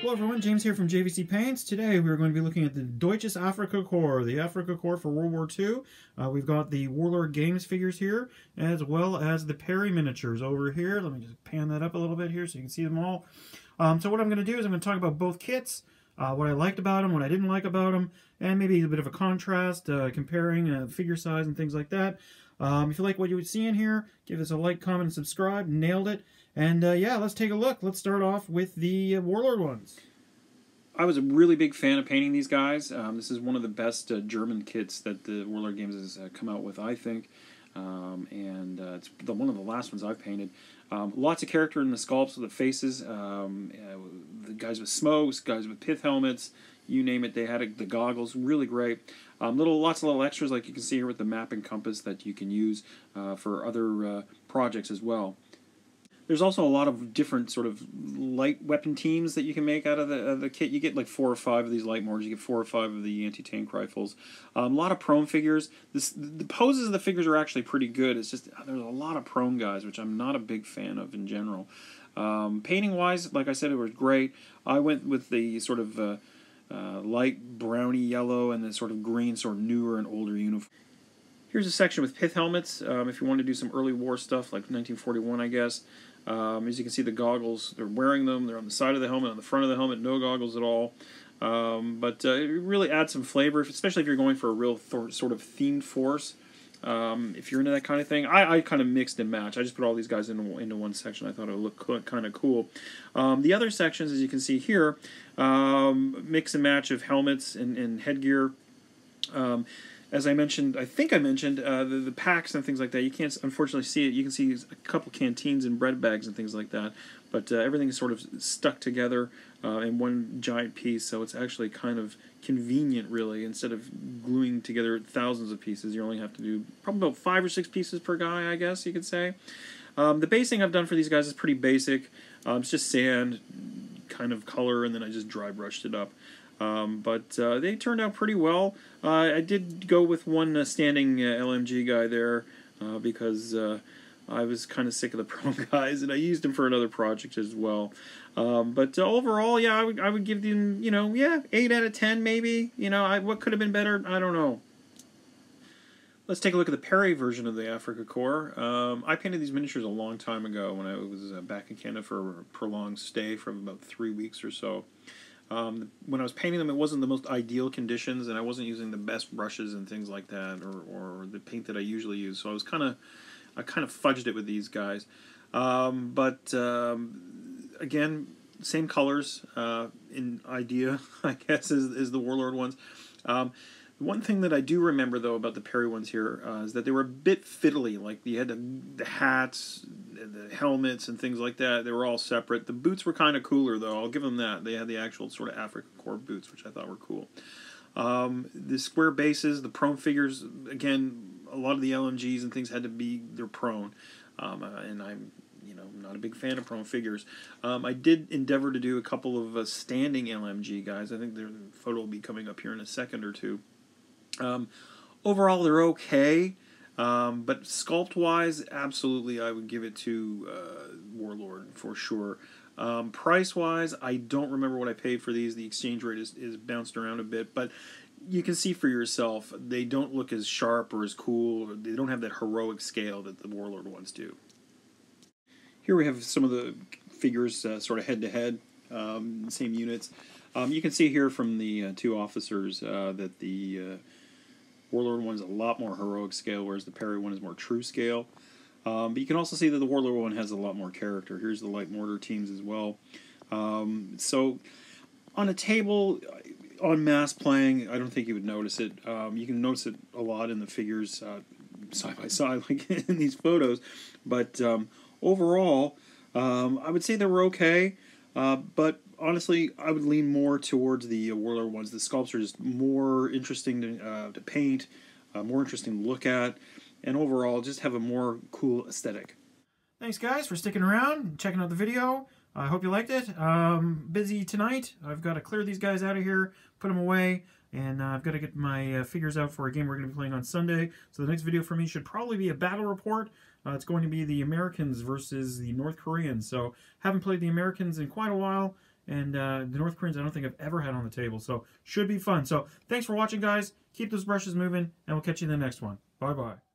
Hello everyone, James here from JVC Paints. Today we're going to be looking at the Deutsches Afrika Korps, the Afrika Korps for World War II. We've got the Warlord Games figures here, as well as the Perry miniatures over here. Let me just pan that up a little bit here so you can see them all. So what I'm going to do is I'm going to talk about both kits, what I liked about them, what I didn't like about them, and maybe a bit of a contrast, comparing figure size and things like that. If you like what you see in here, give us a like, comment, and subscribe. Nailed it. And yeah, let's take a look. Let's start off with the Warlord ones. I was a really big fan of painting these guys. This is one of the best German kits that the Warlord Games has come out with, I think. It's one of the last ones I've painted. Lots of character in the sculpts of the faces. The guys with smokes, guys with pith helmets, you name it. They had the goggles, really great. Lots of little extras like you can see here with the map and compass that you can use for other projects as well. There's also a lot of different sort of light weapon teams that you can make out of the kit. You get like 4 or 5 of these light mortars. You get 4 or 5 of the anti-tank rifles. A lot of prone figures. The poses of the figures are actually pretty good. It's just there's a lot of prone guys, which I'm not a big fan of in general. Painting-wise, like I said, it was great. I went with the sort of light browny yellow and the sort of green, sort of newer and older uniform. Here's a section with pith helmets. If you want to do some early war stuff, like 1941, I guess. As you can see, the goggles, they're wearing them. They're on the side of the helmet, on the front of the helmet, no goggles at all. It really adds some flavor, especially if you're going for a real sort of themed force. If you're into that kind of thing, I kind of mixed and matched. I just put all these guys into one section. I thought it would look kind of cool. The other sections, as you can see here, mix and match of helmets and headgear. As I mentioned, I think I mentioned, the packs and things like that. You can't, unfortunately, see it. You can see a couple canteens and bread bags and things like that. But everything is sort of stuck together in one giant piece, so it's actually kind of convenient, really. Instead of gluing together thousands of pieces, you only have to do probably about 5 or 6 pieces per guy, I guess you could say. The basing I've done for these guys is pretty basic. It's just sand, kind of color, and then I just dry brushed it up. They turned out pretty well. I did go with one standing LMG guy there because I was kind of sick of the prone guys, and I used him for another project as well. Overall, yeah, I would give them, 8 out of 10 maybe. What could have been better? I don't know. Let's take a look at the Perry version of the Afrika Korps. I painted these miniatures a long time ago when I was back in Canada for a prolonged stay for about 3 weeks or so. When I was painting them, it wasn't the most ideal conditions, and I wasn't using the best brushes and things like that, or the paint that I usually use. So I kind of fudged it with these guys. Again, same colors in idea, I guess, as the Warlord ones. One thing that I do remember, though, about the Perry ones here is that they were a bit fiddly. Like, you had the hats, the helmets, and things like that. They were all separate. The boots were kind of cooler, though. I'll give them that. They had the actual sort of Afrika Korps boots, which I thought were cool. The square bases, the prone figures, again, a lot of the LMGs and things had to be, they're prone. And I'm not a big fan of prone figures. I did endeavor to do a couple of standing LMG guys. I think their photo will be coming up here in a second or two. Overall, they're okay, but sculpt-wise, absolutely, I would give it to Warlord for sure. Price-wise, I don't remember what I paid for these. The exchange rate is bounced around a bit, but you can see for yourself, they don't look as sharp or as cool. They don't have that heroic scale that the Warlord ones do. Here we have some of the figures sort of head-to-head, same units. You can see here from the 2 officers that the Warlord one is a lot more heroic scale, whereas the Perry one is more true scale. But you can also see that the Warlord one has a lot more character. Here's the light mortar teams as well. So on a table, on mass playing, I don't think you would notice it. You can notice it a lot in the figures side by side, like in these photos. But overall, I would say they were okay. But honestly, I would lean more towards the Warlord ones. The sculpts are just more interesting to paint, more interesting to look at, and overall just have a more cool aesthetic. Thanks, guys, for sticking around and checking out the video. I hope you liked it. Busy tonight. I've got to clear these guys out of here, put them away, and I've got to get my figures out for a game we're going to be playing on Sunday. So the next video for me should probably be a battle report. It's going to be the Americans versus the North Koreans. So haven't played the Americans in quite a while, And the North Koreans, I don't think I've ever had on the table. So should be fun. So thanks for watching, guys. Keep those brushes moving, and we'll catch you in the next one. Bye-bye.